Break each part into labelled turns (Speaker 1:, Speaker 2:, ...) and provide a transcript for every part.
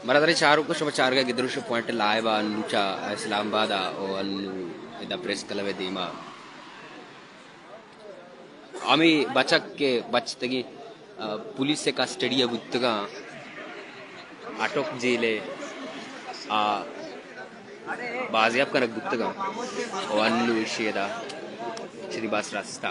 Speaker 1: Maradari charu ko shoma charga gidrushu point live annucha Islamabad o annu ida press kalave dima ami bachak ke bachtagi police से custody बुत्तगा अटक जेले आ बाजियाब कनक बुत्तगा वन्नु विषयದ श्रीबास रास्ता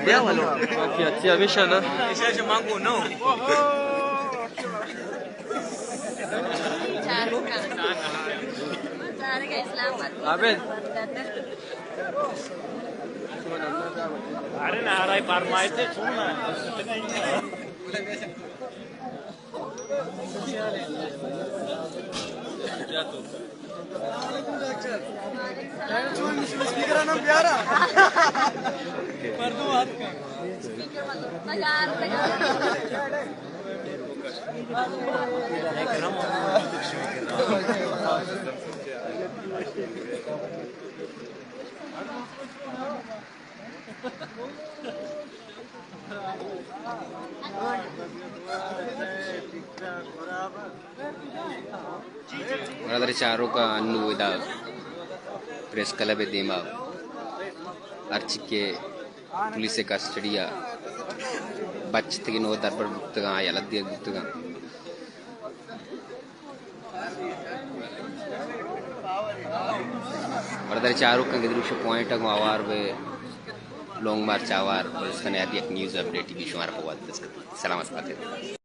Speaker 2: Ya walau. Okey, siap mission lah.
Speaker 3: Saya manggu no.
Speaker 2: Abed.
Speaker 3: अरे ना राय फरमाइते सुनना speaker नाम प्यारा कर दो हाथ का speaker
Speaker 1: Maradari charu ka annu ida press kalave dima archike police से कस्टडी बच्चे नो दरबार बुत्तगा यलद्दिया बुत्तगा Maradari charu ka gidrushu point agum awar be long march awar और इसका नया न्यूज़ अपडेट की शुमार पवाद दस सलामत बातें